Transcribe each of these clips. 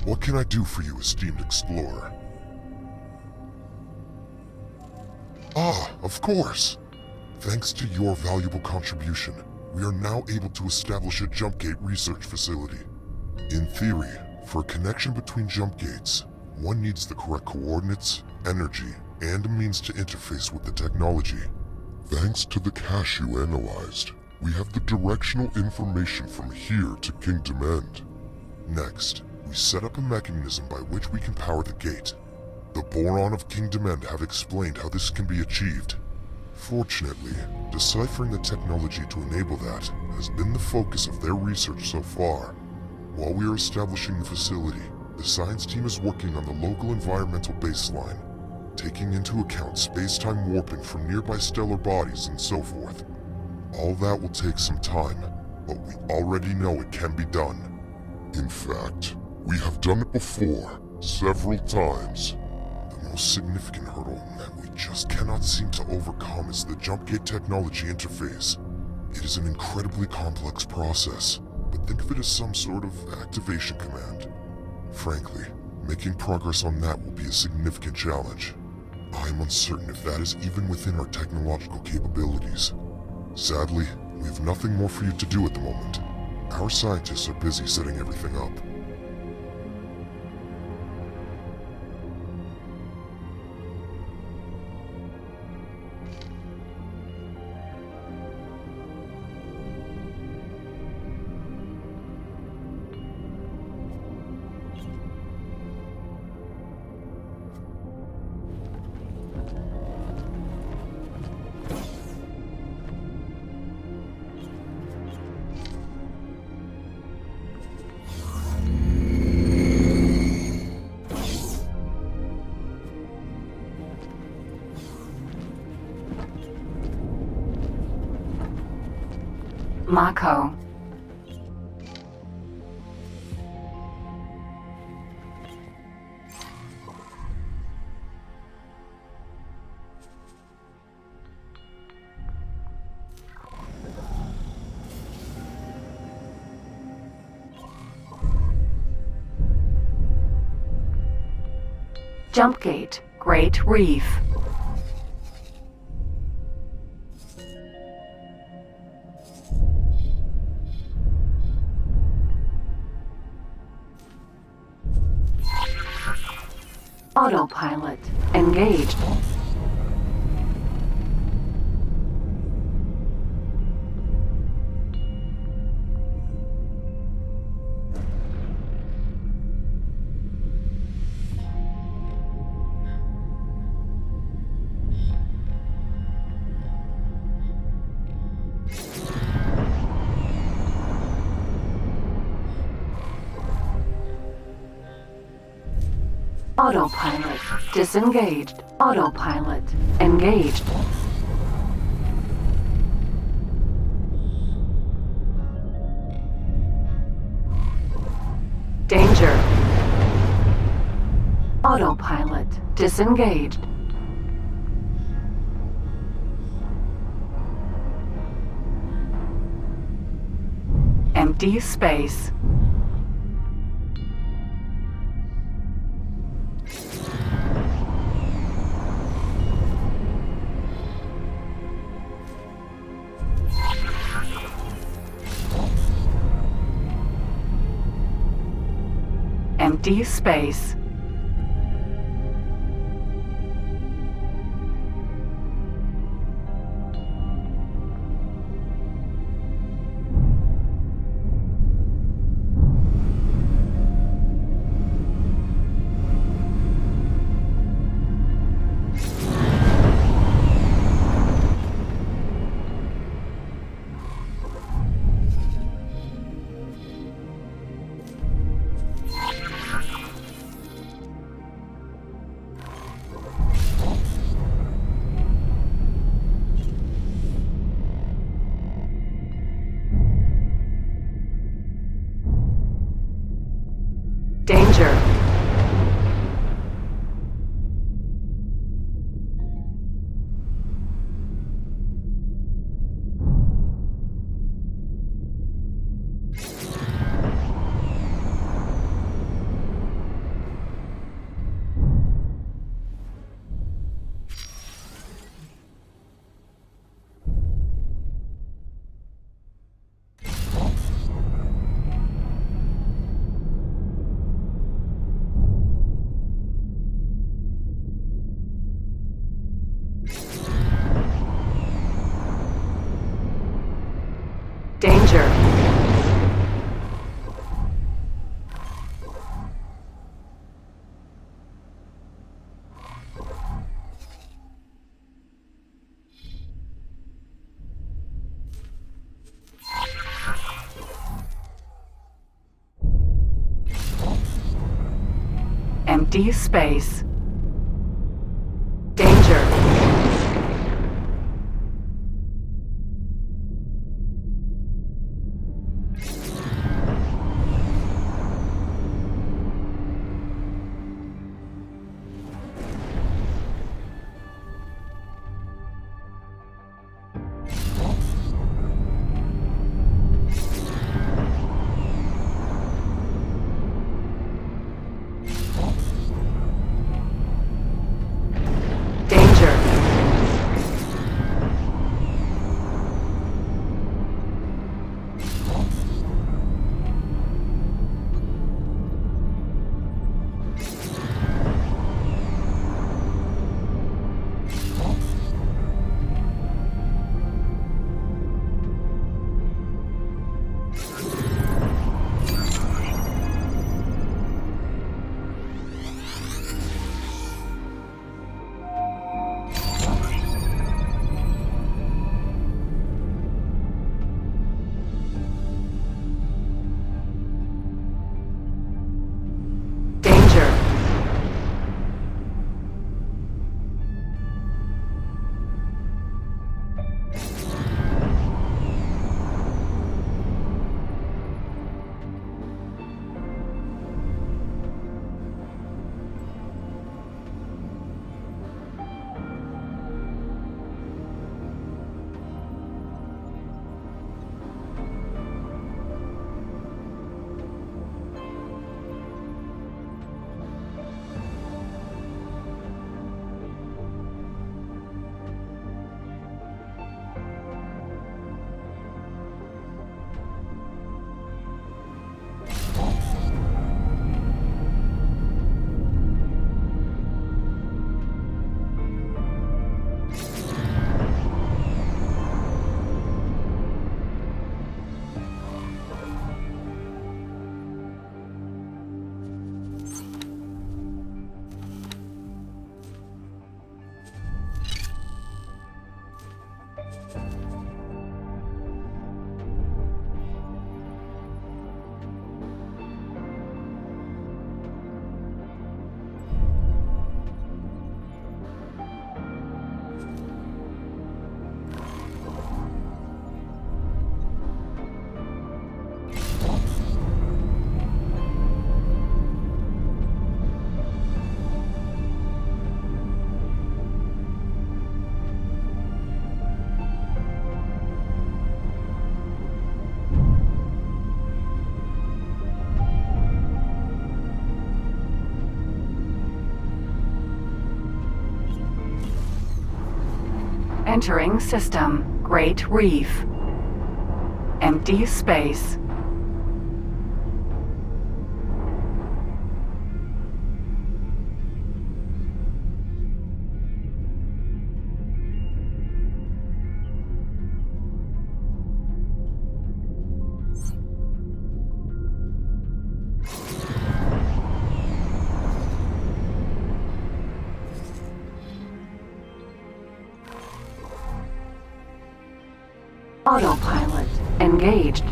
What can I do for you, esteemed explorer? Ah, of course! Thanks to your valuable contribution, we are now able to establish a jump gate research facility. In theory, for a connection between jump gates, one needs the correct coordinates, energy, and a means to interface with the technology. Thanks to the cache you analyzed, we have the directional information from here to Kingdom End. Next, we set up a mechanism by which we can power the gate. The Boron of Kingdom End have explained how this can be achieved. Fortunately, deciphering the technology to enable that has been the focus of their research so far. While we are establishing the facility, the science team is working on the local environmental baseline, taking into account space-time warping from nearby stellar bodies and so forth. All that will take some time, but we already know it can be done. In fact, we have done it before, several times. The most significant hurdle that we just cannot seem to overcome is the jump gate technology interface. It is an incredibly complex process, but think of it as some sort of activation command. Frankly, making progress on that will be a significant challenge. I am uncertain if that is even within our technological capabilities. Sadly, we have nothing more for you to do at the moment. Our scientists are busy setting everything up. Mako. Jump Gate, Great Reef. Autopilot engaged. Autopilot disengaged. Autopilot engaged. Danger. Autopilot disengaged. Empty space. Empty space. Empty space. Danger. Entering system. Great Reef. Empty space. Autopilot engaged.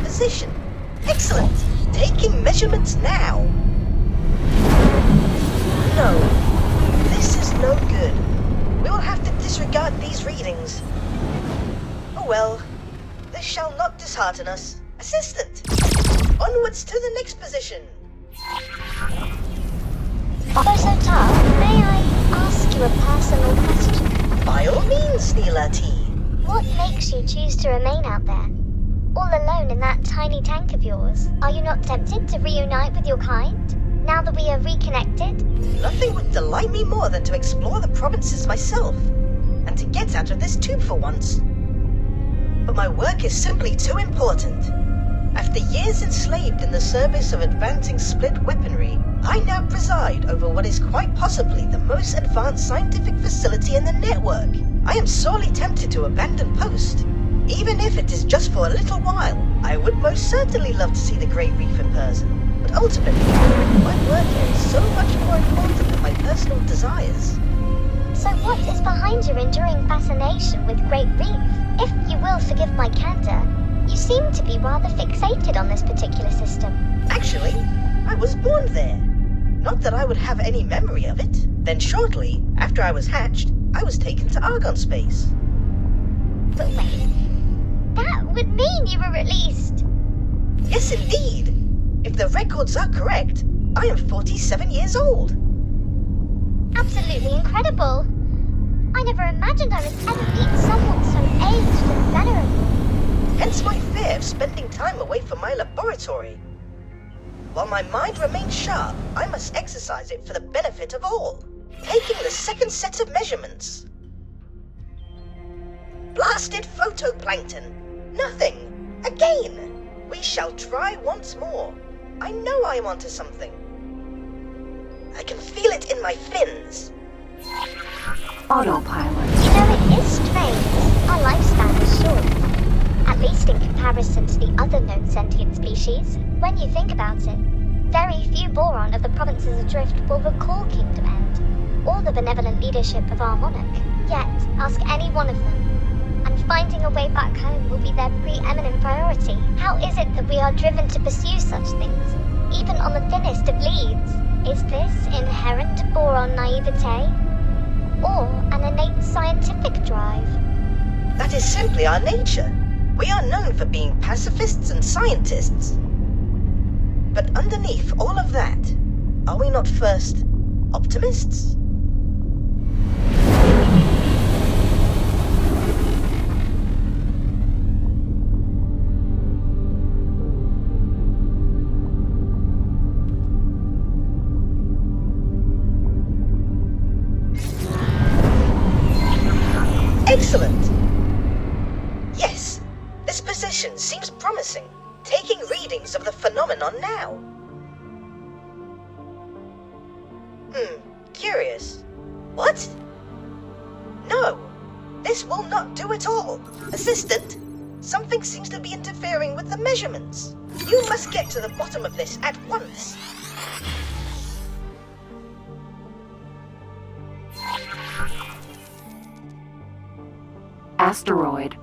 Position. Excellent. Taking measurements now. No. This is no good. We will have to disregard these readings. Oh well. This shall not dishearten us. Assistant! Onwards to the next position. Officer Tar, may I ask you a personal question? By all means, Neela T. What makes you choose to remain out there? All alone in that tiny tank of yours. Are you not tempted to reunite with your kind, now that we are reconnected? Nothing would delight me more than to explore the provinces myself, and to get out of this tube for once. But my work is simply too important. After years enslaved in the service of advancing split weaponry, I now preside over what is quite possibly the most advanced scientific facility in the network. I am sorely tempted to abandon post. Even if it is just for a little while, I would most certainly love to see the Great Reef in person. But ultimately, my work here is so much more important than my personal desires. So what is behind your enduring fascination with Great Reef? If you will forgive my candor, you seem to be rather fixated on this particular system. Actually, I was born there. Not that I would have any memory of it. Then shortly, after I was hatched, I was taken to Argon space. But wait, that would mean you were released. Yes, indeed. If the records are correct, I am 47 years old. Absolutely incredible. I never imagined I would ever meet someone so aged and venerable. Hence my fear of spending time away from my laboratory. While my mind remains sharp, I must exercise it for the benefit of all. Taking the second set of measurements. Blasted photoplankton. Nothing. Again. We shall try once more. I know I am onto something. I can feel it in my fins. Autopilot. You know, it is strange. Our lifespan is short. At least in comparison to the other known sentient species. When you think about it, very few Boron of the provinces adrift will recall Kingdom End, or the benevolent leadership of our monarch. Yet, ask any one of them, and finding a way back home will be their preeminent priority. How is it that we are driven to pursue such things, even on the thinnest of leads? Is this inherent Boron naivete, or an innate scientific drive? That is simply our nature. We are known for being pacifists and scientists. But underneath all of that, are we not first optimists? Excellent! Yes, this position seems promising. Taking readings of the phenomenon now. Curious. What? No, this will not do at all. Assistant, something seems to be interfering with the measurements. You must get to the bottom of this at once. Asteroid.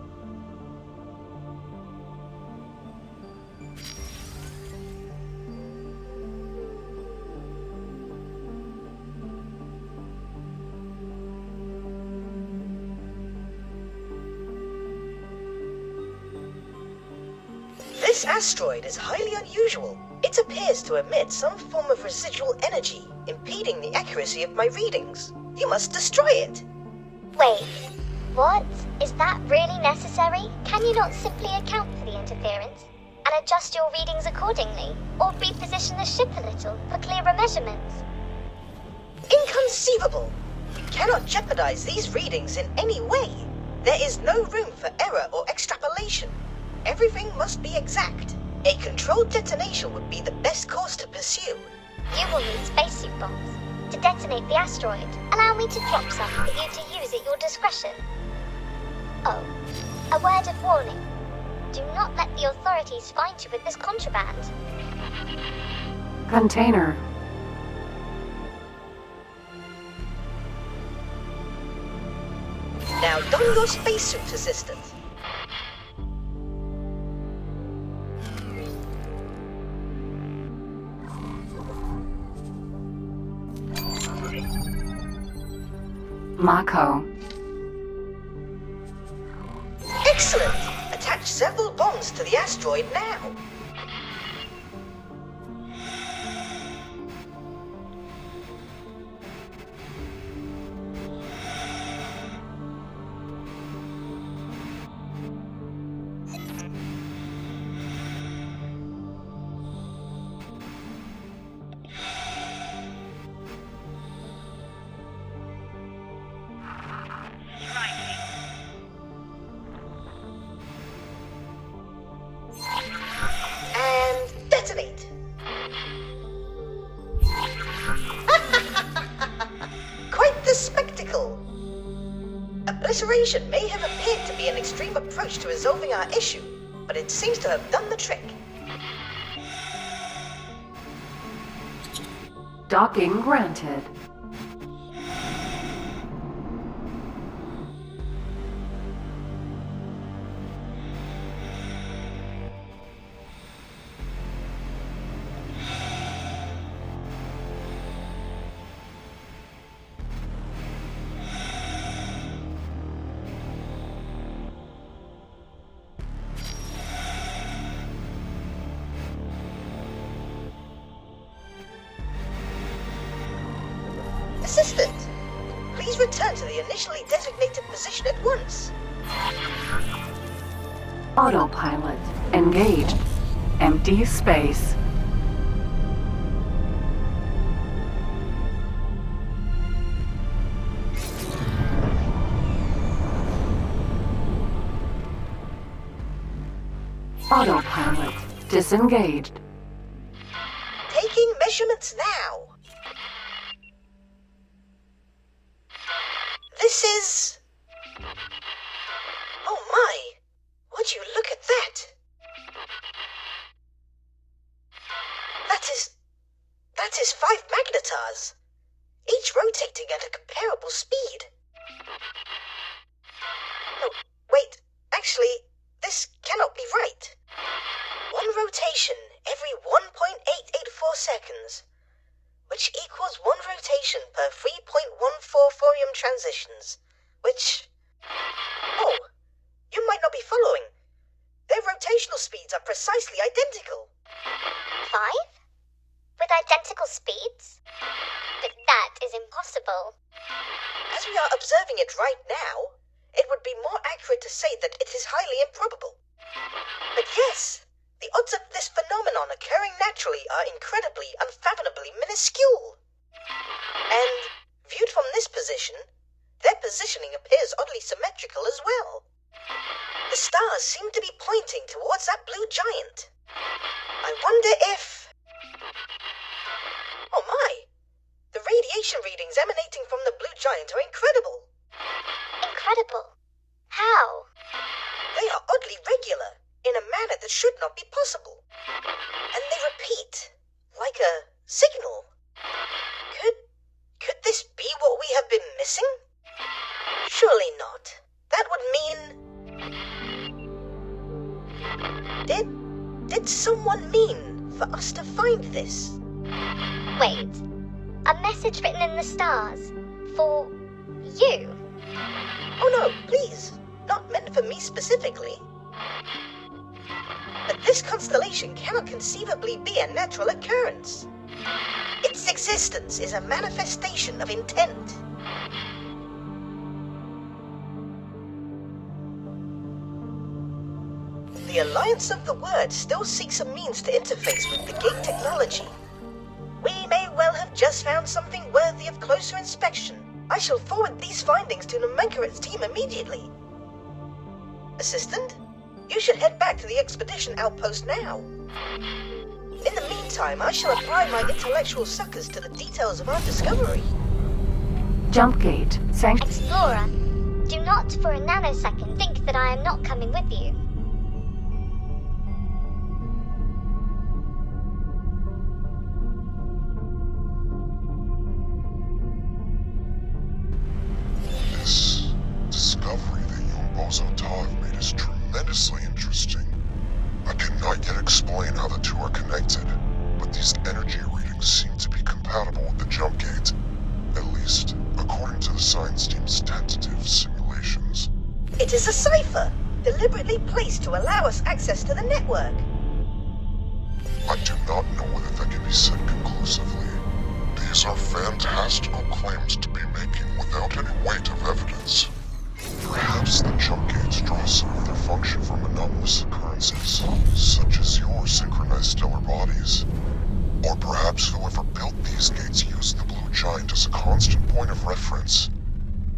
This asteroid is highly unusual. It appears to emit some form of residual energy, impeding the accuracy of my readings. You must destroy it. Wait, what? Is that really necessary? Can you not simply account for the interference and adjust your readings accordingly, or reposition the ship a little for clearer measurements? Inconceivable! We cannot jeopardize these readings in any way. There is no room for error or extrapolation. Everything must be exact. A controlled detonation would be the best course to pursue. You will need spacesuit bombs to detonate the asteroid. Allow me to drop some for you to use at your discretion. Oh, a word of warning. Do not let the authorities find you with this contraband. Container. Now don your spacesuit, assistant. Mako. Excellent! Attach several bombs to the asteroid now. operation may have appeared to be an extreme approach to resolving our issue, but it seems to have done the trick. Docking granted. Assistant, please return to the initially designated position at once. Autopilot engaged. Empty space. Autopilot disengaged. Taking measurements now. This is... Oh my! Would you look at that? That is 5 magnetars, each rotating at a comparable speed. No, wait, actually, this cannot be right. One rotation every 1.884 seconds, which equals one rotation per 3.14 thorium transitions, which... Oh, you might not be following. Their rotational speeds are precisely identical. 5? With identical speeds? But that is impossible. As we are observing it right now, it would be more accurate to say that it is highly improbable. But yes, the odds of this phenomenon occurring naturally are incredibly, unfathomably minuscule. And, viewed from this position, their positioning appears oddly symmetrical as well. The stars seem to be pointing towards that blue giant. I wonder if... Oh my! The radiation readings emanating from the blue giant are incredible. Incredible? How? They are oddly regular, in a manner that should not be possible. And they repeat, like a signal. Could this be what we have been missing? Surely not. That would mean... Did someone mean for us to find this? Wait. A message written in the stars. For... you? Oh no, please. Not meant for me specifically. But this constellation cannot conceivably be a natural occurrence. Its existence is a manifestation of intent. The Alliance of the Word still seeks a means to interface with the gate technology. We may well have just found something worthy of closer inspection. I shall forward these findings to Nomenclaret's team immediately. Assistant, you should head back to the expedition outpost now. In the meantime, I shall apply my intellectual suckers to the details of our discovery. Jump gate Explorer, do not for a nanosecond think that I am not coming with you. This discovery that you and Bozo Tav made is tremendously interesting. I cannot yet explain how the two are connected, but these energy readings seem to be compatible with the jump gate, at least according to the science team's tentative simulations. It is a cipher, deliberately placed to allow us access to the network. I do not know whether that can be said conclusively. These are fantastical claims to be making without any weight of evidence. Perhaps the jump gates draw some of their function from anomalous occurrences, such as your synchronized stellar bodies. Or perhaps whoever built these gates used the blue giant as a constant point of reference,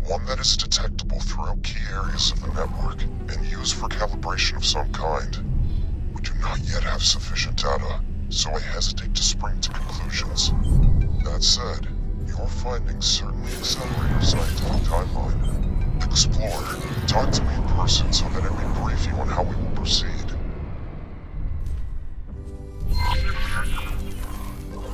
one that is detectable throughout key areas of the network and used for calibration of some kind. We do not yet have sufficient data, so I hesitate to spring to conclusions. That said, your findings certainly accelerate our scientific timeline. Explorer, talk to me in person so that I may brief you on how we will proceed.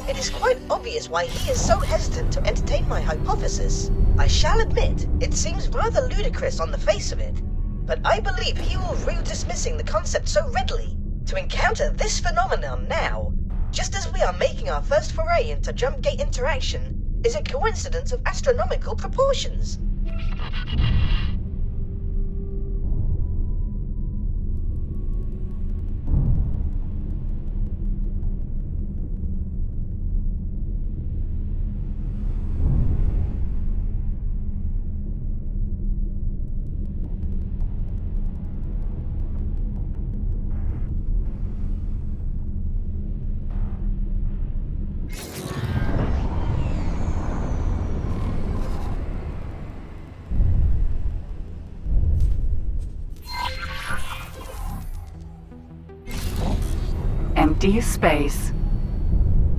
It is quite obvious why he is so hesitant to entertain my hypothesis. I shall admit, it seems rather ludicrous on the face of it, but I believe he will rue dismissing the concept so readily. To encounter this phenomenon now, just as we are making our first foray into jump gate interaction, is a coincidence of astronomical proportions. Empty space.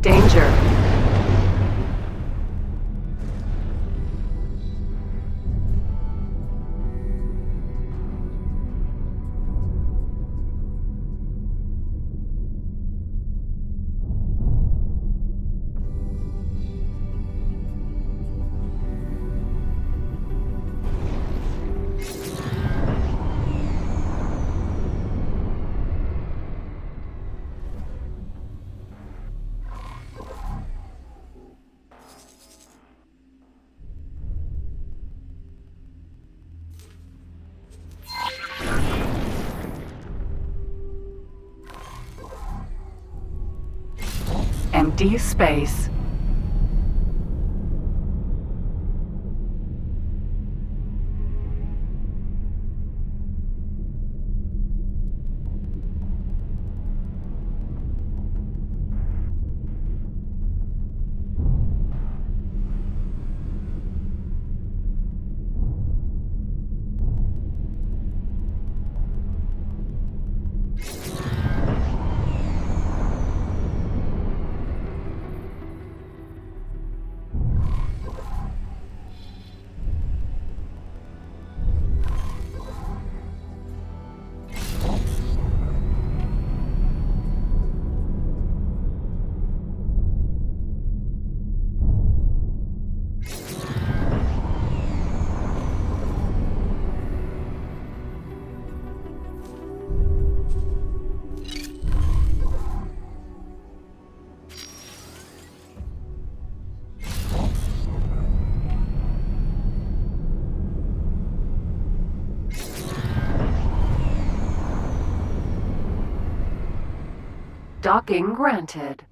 Danger. Empty space. Docking granted.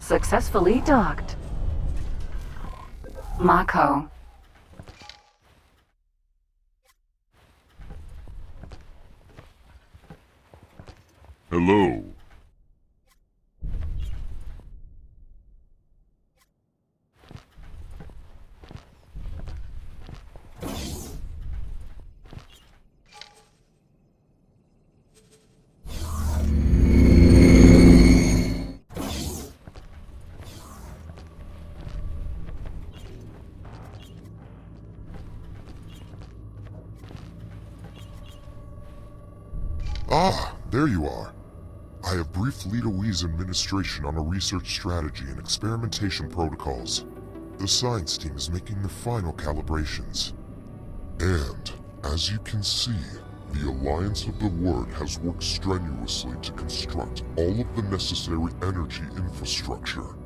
Successfully docked. Mako. Hello. Ah, there you are. I have briefed Leader-Wee's administration on a research strategy and experimentation protocols. The science team is making the final calibrations. And, as you can see, the Alliance of the Word has worked strenuously to construct all of the necessary energy infrastructure.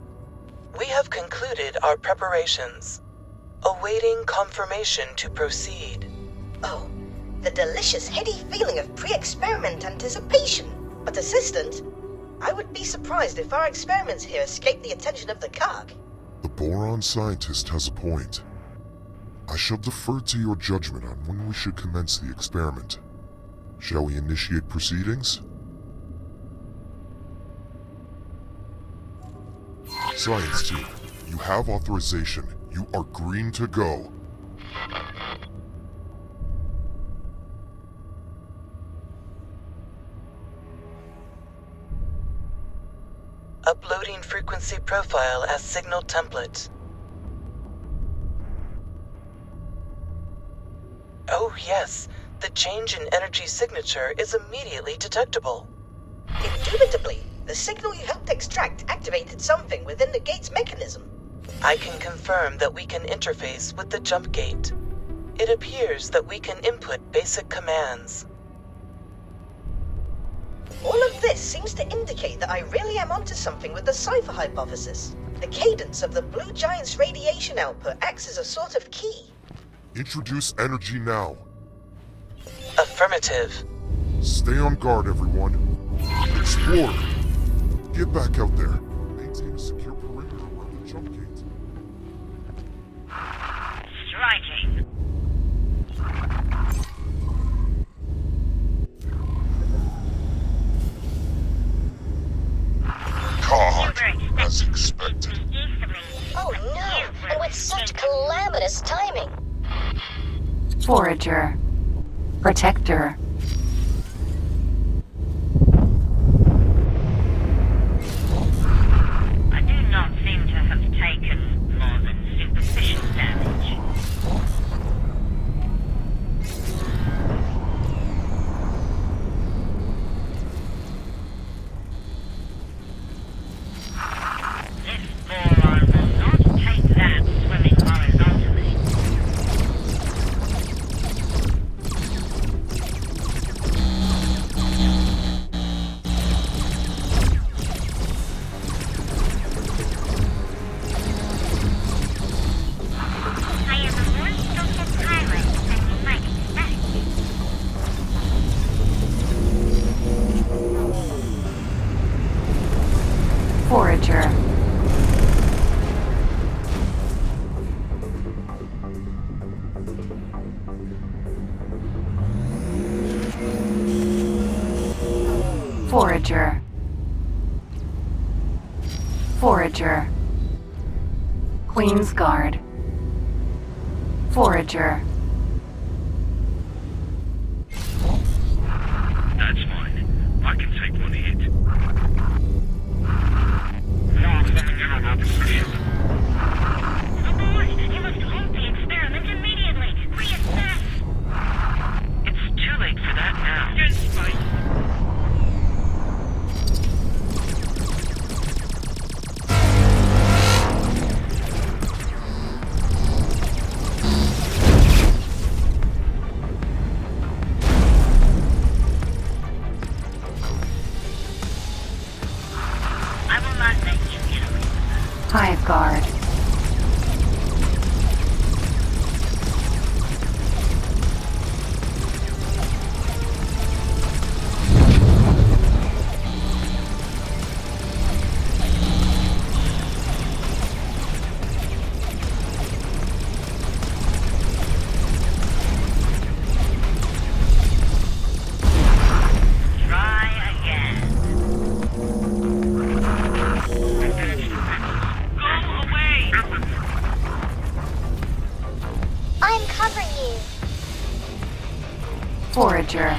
We have concluded our preparations, awaiting confirmation to proceed. Oh, the delicious heady feeling of pre-experiment anticipation. But Assistant, I would be surprised if our experiments here escape the attention of the COG. The Boron scientist has a point. I shall defer to your judgment on when we should commence the experiment. Shall we initiate proceedings? Science team, You have authorization. You are green to go. Uploading frequency profile as signal template. Oh yes, the change in energy signature is immediately detectable. Indubitably, the signal you helped extract activated something within the gate's mechanism. I can confirm that we can interface with the jump gate. It appears that we can input basic commands. All of this seems to indicate that I really am onto something with the cipher hypothesis. The cadence of the blue giant's radiation output acts as a sort of key. Introduce energy now. Affirmative. Stay on guard, everyone. Explore. Get back out there. Maintain a secure perimeter around the jump gate. Striking. God, as expected. Oh no, and with such calamitous timing. Forager. Protector. I do not seem to have taken more than superficial damage. This Boron will not take that swimming horizontally. I am a more skillful pilot than you might expect. Forager. Forager. Forager. Queen's Guard. Forager. That's fine. I can take one hit. Not letting in on our position. Abort! You must halt the experiment immediately! Reassess! It's too late for that now. Get spike. I will not let you get away with that. Hive Guard. Try again. Go away! I'm covering you. Forager.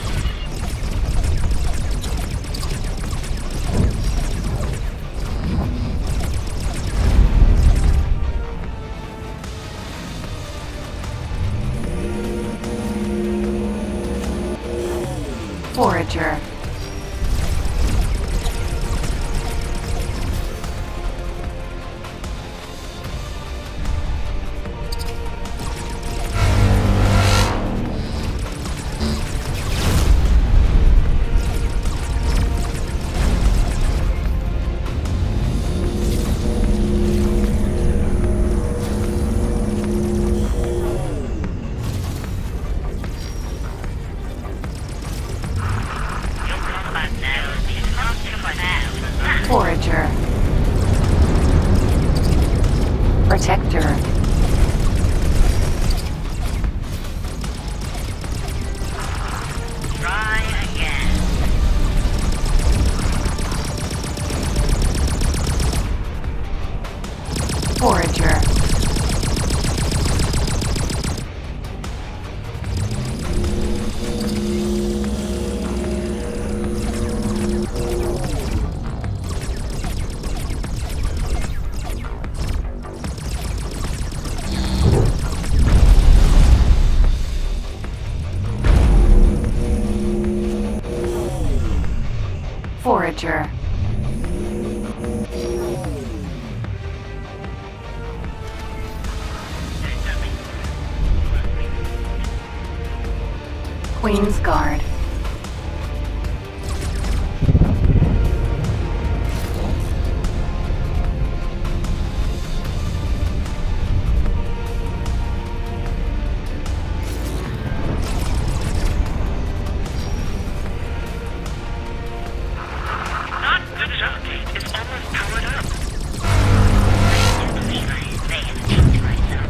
Forager. Your combat now is not too loud. Forager. Protector. Try again. Forager. Forager. Queen's Guard. The jumpgate is almost powered up. I don't believe I may have jinxed myself.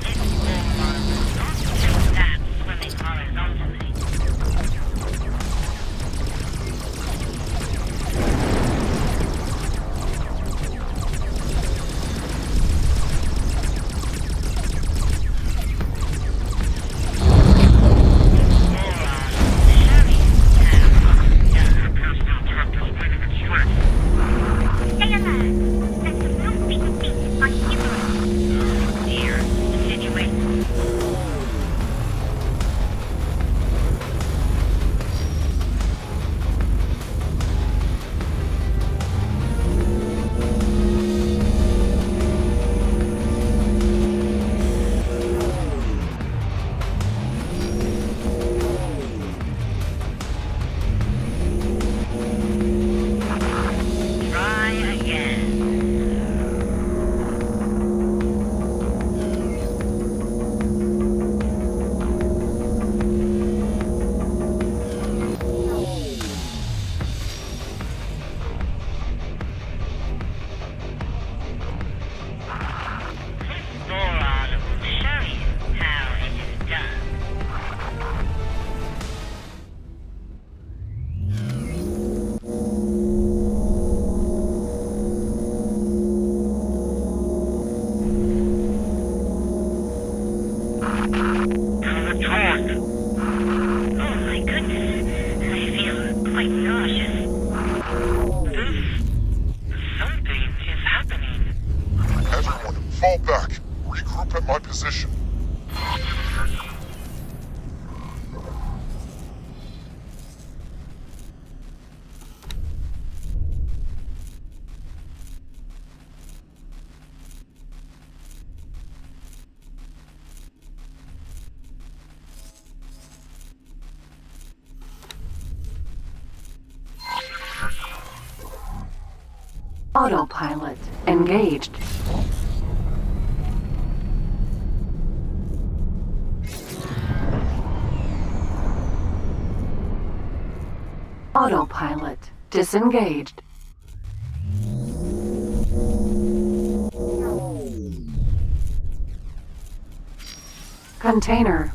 This Boron will not do that swimming horizontally. Stay alert. Let us not be defeated by ignorance. Dear, insinuate. Try again. This Boron will show you how it is done. Oh my goodness, I feel quite nauseous. Something is happening. Everyone, fall back. Regroup at my position. Autopilot engaged. Autopilot disengaged. Container.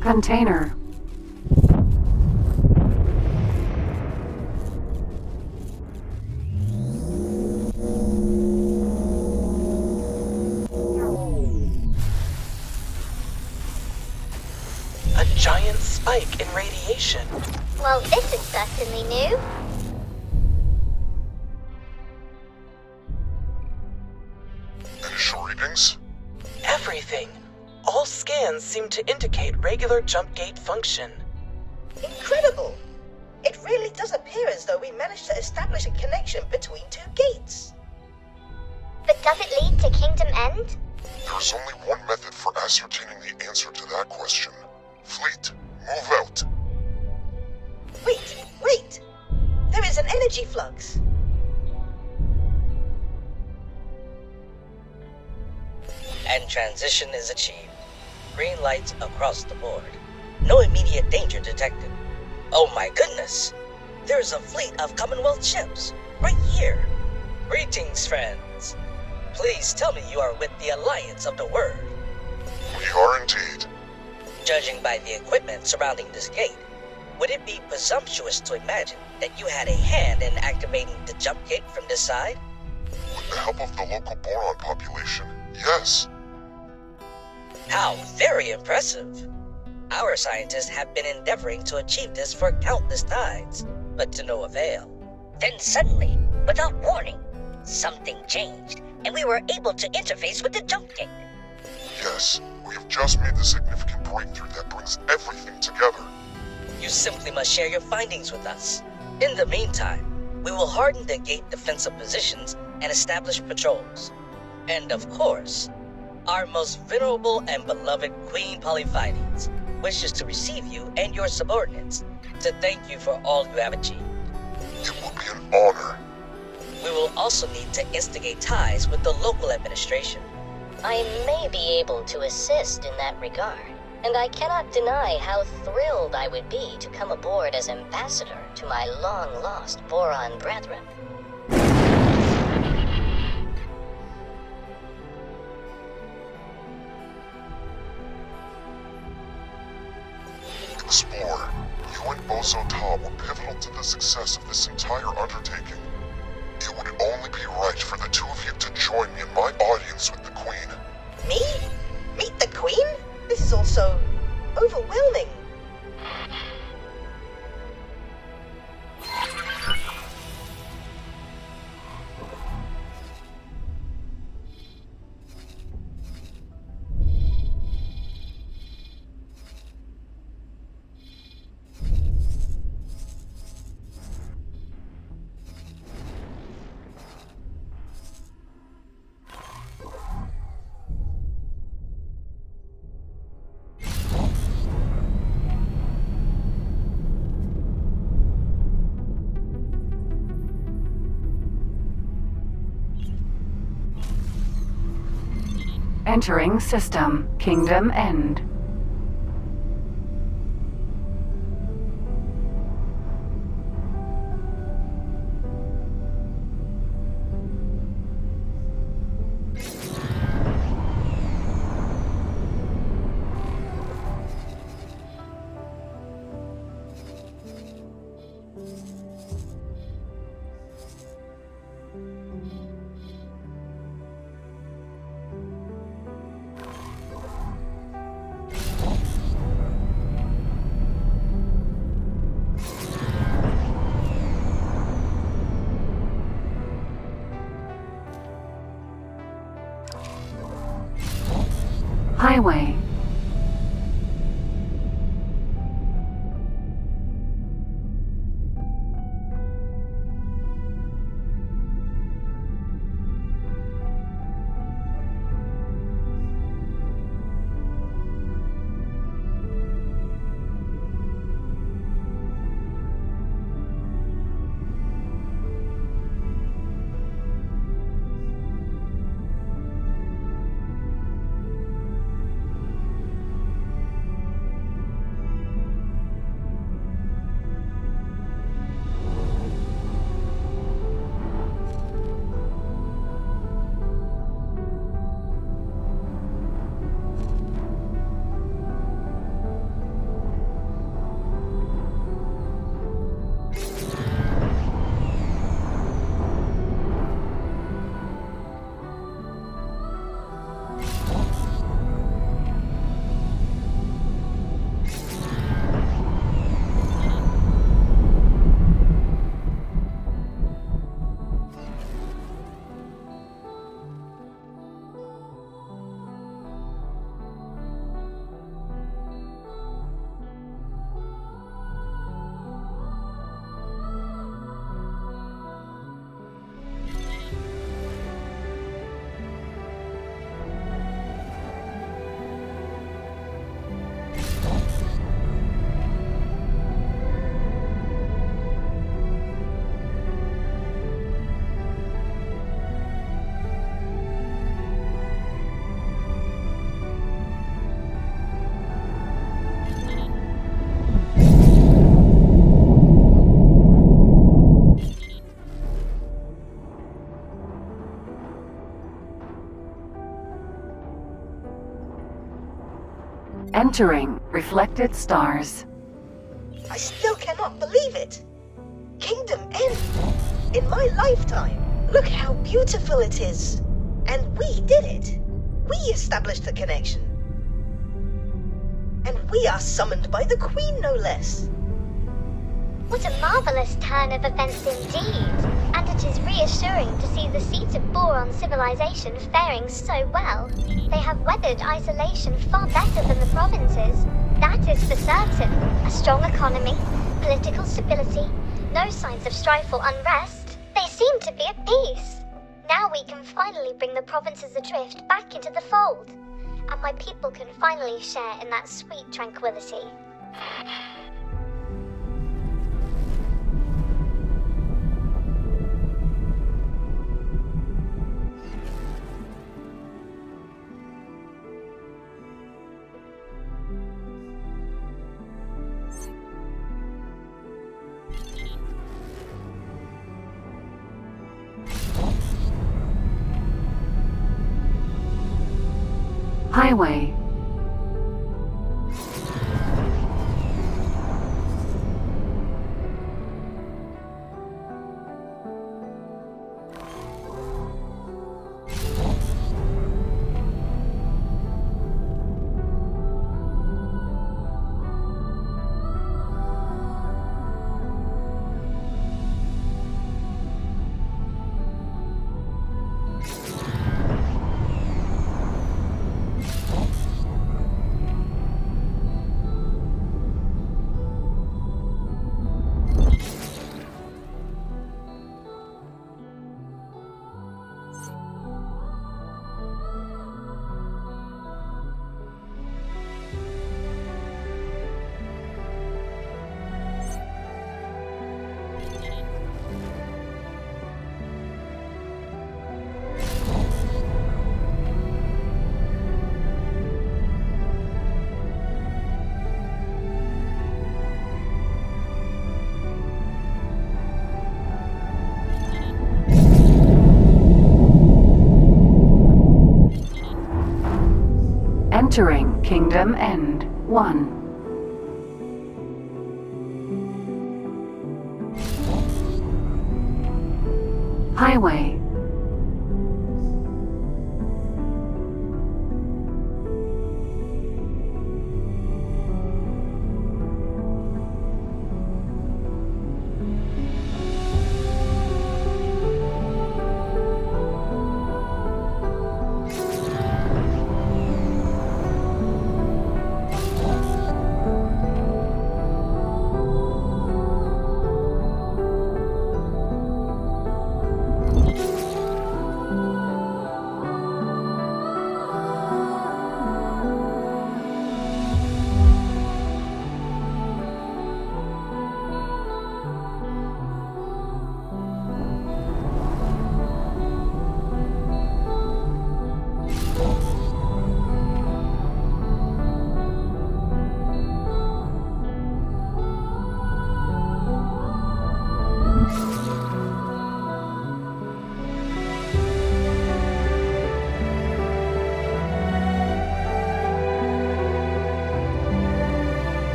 Container. A giant spike in radiation. Well, this is certainly new. Initial readings? Everything. All scans seem to indicate regular jump gate function. Incredible! It really does appear as though we managed to establish a connection between two gates. But does it lead to Kingdom End? There's only one method for ascertaining the answer to that question. Fleet, move out. Wait! There is an energy flux. And transition is achieved. Green lights across the board. No immediate danger detected. Oh my goodness! There's a fleet of Commonwealth ships, right here. Greetings, friends. Please tell me you are with the Alliance of the Word. We are indeed. Judging by the equipment surrounding this gate, would it be presumptuous to imagine that you had a hand in activating the jump gate from this side? With the help of the local Boron population, yes. How very impressive. Our scientists have been endeavoring to achieve this for countless times, but to no avail. Then suddenly, without warning, something changed, and we were able to interface with the jump gate. Yes, we have just made the significant breakthrough that brings everything together. You simply must share your findings with us. In the meantime, we will harden the gate defensive positions and establish patrols. And of course, our most venerable and beloved Queen Polyphides wishes to receive you and your subordinates to thank you for all you have achieved. It will be an honor. We will also need to instigate ties with the local administration. I may be able to assist in that regard, and I cannot deny how thrilled I would be to come aboard as ambassador to my long-lost Boron brethren. Explorer, you and Bozo Ta were pivotal to the success of this entire undertaking. It would only be right for the two of you to join me in my audience with the Queen. Me? Meet the Queen? This is all so overwhelming. Entering system. Kingdom End. Highway. Entering reflected stars. I still cannot believe it. Kingdom End. In my lifetime. Look how beautiful it is. And we did it. We established the connection. And we are summoned by the Queen, no less. What a marvelous turn of events indeed. And it is reassuring to see the seat of Boron civilization faring so well. They have weathered isolation far better than the provinces. That is for certain. A strong economy, political stability, no signs of strife or unrest. They seem to be at peace. Now we can finally bring the provinces adrift back into the fold. And my people can finally share in that sweet tranquility. Highway. Entering Kingdom End 1. Highway.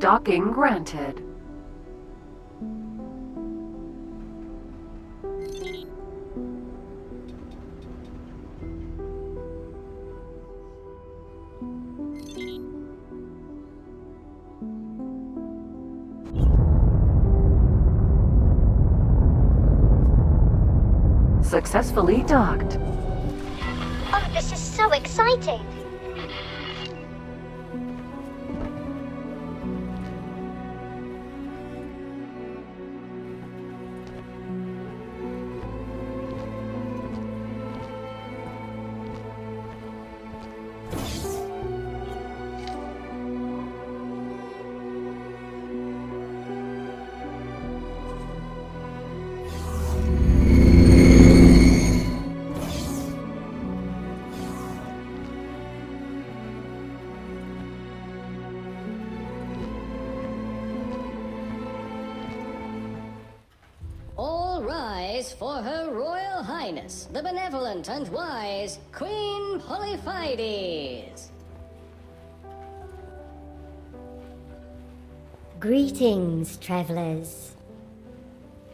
Docking granted. Successfully docked. Oh, this is so exciting! place for Her Royal Highness, the benevolent and wise Queen Polyphides. Greetings, travelers.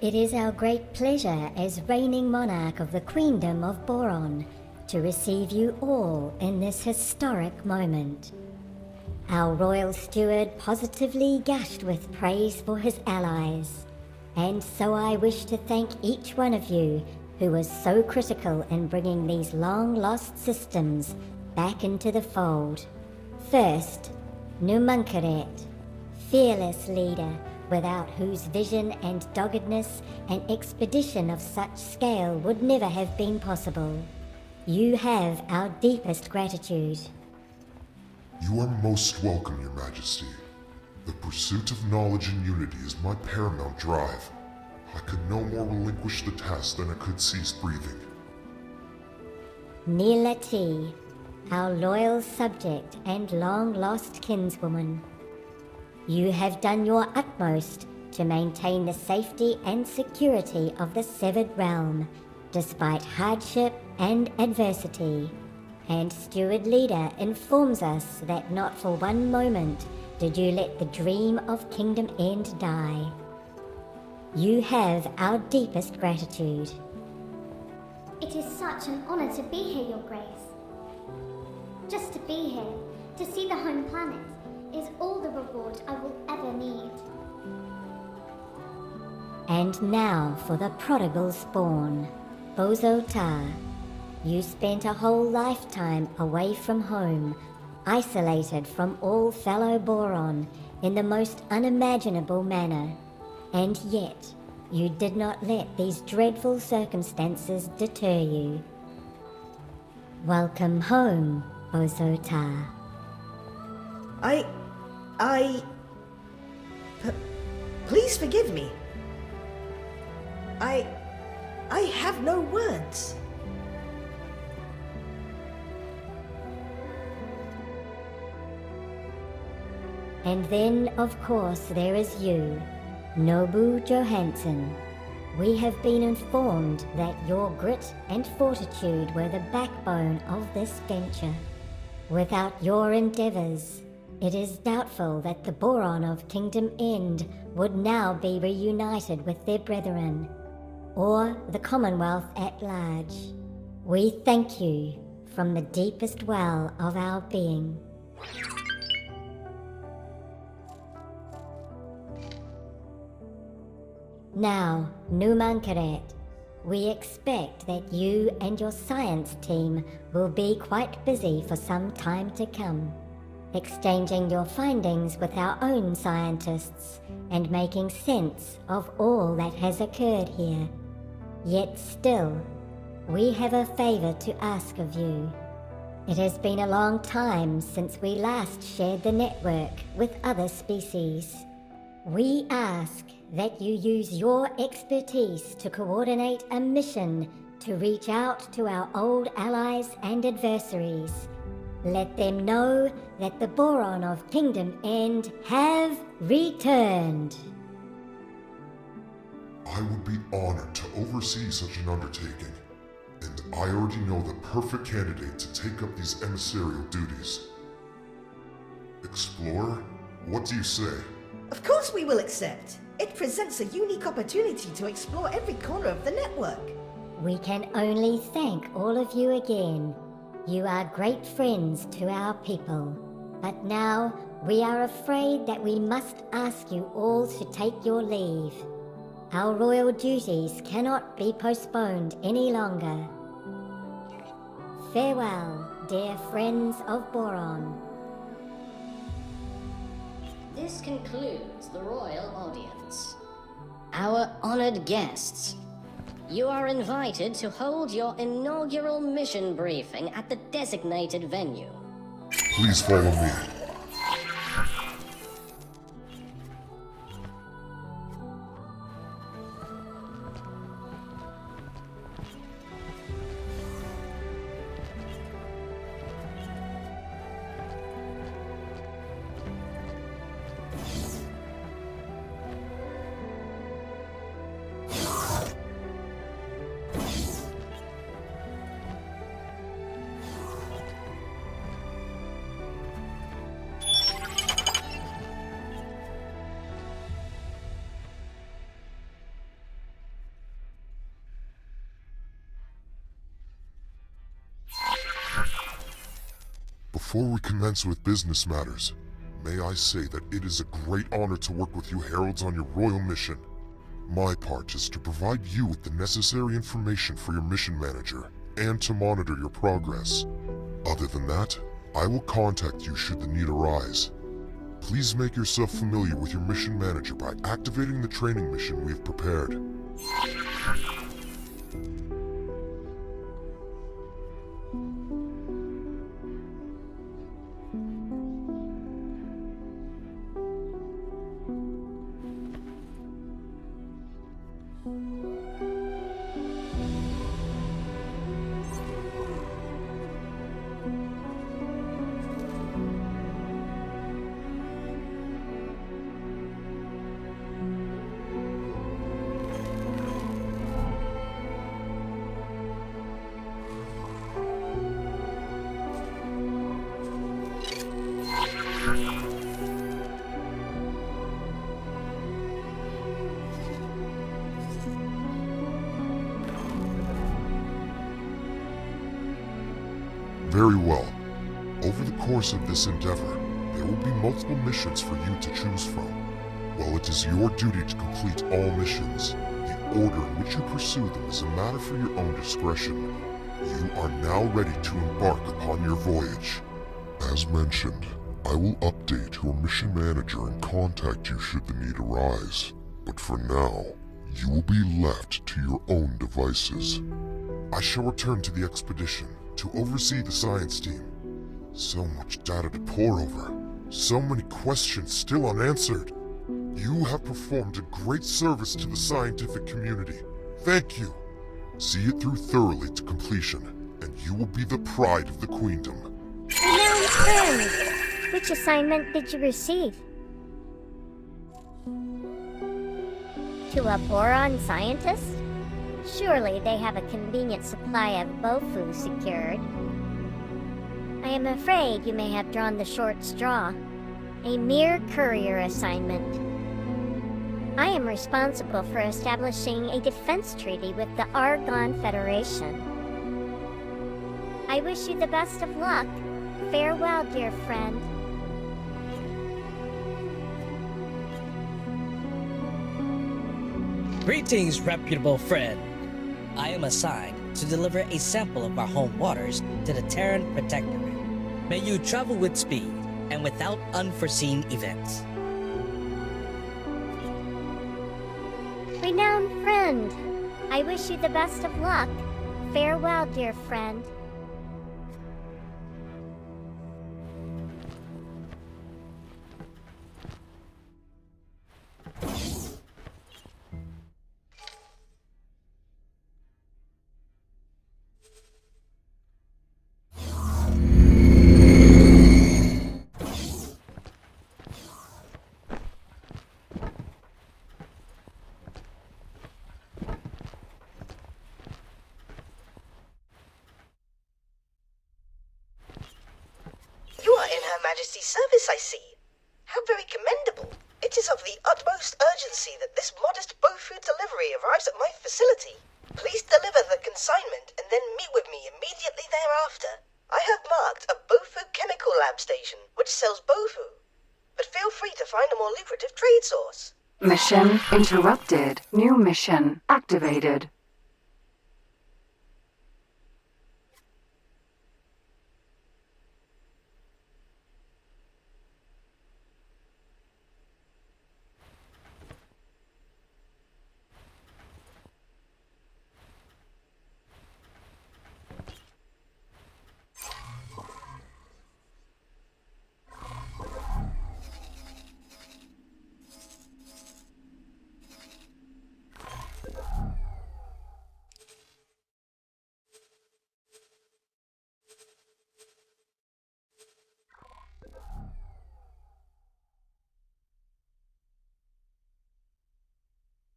It is our great pleasure as reigning monarch of the Queendom of Boron to receive you all in this historic moment. Our royal steward positively gushed with praise for his allies, and so I wish to thank each one of you who was so critical in bringing these long-lost systems back into the fold. First, Numunkaret, fearless leader, without whose vision and doggedness an expedition of such scale would never have been possible. You have our deepest gratitude. You are most welcome, Your Majesty. The pursuit of knowledge and unity is my paramount drive. I could no more relinquish the task than I could cease breathing. Nilati, our loyal subject and long-lost kinswoman. You have done your utmost to maintain the safety and security of the severed realm, despite hardship and adversity. And Steward Leader informs us that not for one moment did you let the dream of Kingdom End die. You have our deepest gratitude. It is such an honor to be here, Your Grace. Just to be here, to see the home planet, is all the reward I will ever need. And now for the prodigal spawn, Bozotar. You spent a whole lifetime away from home, isolated from all fellow Boron in the most unimaginable manner, and yet you did not let these dreadful circumstances deter you. Welcome home, Bozotar. Please forgive me. I have no words. And then, of course, there is you, Nobu Johansson. We have been informed that your grit and fortitude were the backbone of this venture. Without your endeavors, it is doubtful that the Boron of Kingdom End would now be reunited with their brethren, or the Commonwealth at large. We thank you from the deepest well of our being. Now, Numunkaret, we expect that you and your science team will be quite busy for some time to come, exchanging your findings with our own scientists and making sense of all that has occurred here. Yet still, we have a favor to ask of you. It has been a long time since we last shared the network with other species. We ask that you use your expertise to coordinate a mission to reach out to our old allies and adversaries. Let them know that the Boron of Kingdom End have returned. I would be honored to oversee such an undertaking, and I already know the perfect candidate to take up these emissarial duties. Explorer, what do you say? Of course we will accept. It presents a unique opportunity to explore every corner of the network. We can only thank all of you again. You are great friends to our people. But now, we are afraid that we must ask you all to take your leave. Our royal duties cannot be postponed any longer. Farewell, dear friends of Boron. This concludes the royal audience. Our honored guests, you are invited to hold your inaugural mission briefing at the designated venue. Please follow me. Before we commence with business matters, may I say that it is a great honor to work with you heralds on your royal mission. My part is to provide you with the necessary information for your mission manager and to monitor your progress. Other than that, I will contact you should the need arise. Please make yourself familiar with your mission manager by activating the training mission we have prepared. Very well. Over the course of this endeavor, there will be multiple missions for you to choose from. While it is your duty to complete all missions, the order in which you pursue them is a matter for your own discretion. You are now ready to embark upon your voyage. As mentioned, I will update your mission manager and contact you should the need arise. But for now, you will be left to your own devices. I shall return to the expedition to oversee the science team. So much data to pore over. So many questions still unanswered. You have performed a great service to the scientific community. Thank you. See it through thoroughly to completion, and you will be the pride of the Queendom. Renowned friend, which assignment did you receive? To a Boron scientist? Surely they have a convenient supply of bofu secured. I am afraid you may have drawn the short straw. A mere courier assignment. I am responsible for establishing a defense treaty with the Argon Federation. I wish you the best of luck. Farewell, dear friend. Greetings, reputable friend. I am assigned to deliver a sample of our home waters to the Terran Protectorate. May you travel with speed and without unforeseen events. Renowned friend, I wish you the best of luck. Farewell, dear friend. Majesty's service, I see. How very commendable. It is of the utmost urgency that this modest bofu delivery arrives at my facility. Please deliver the consignment and then meet with me immediately thereafter. I have marked a bofu chemical lab station, which sells bofu. But feel free to find a more lucrative trade source. Mission interrupted. New mission activated.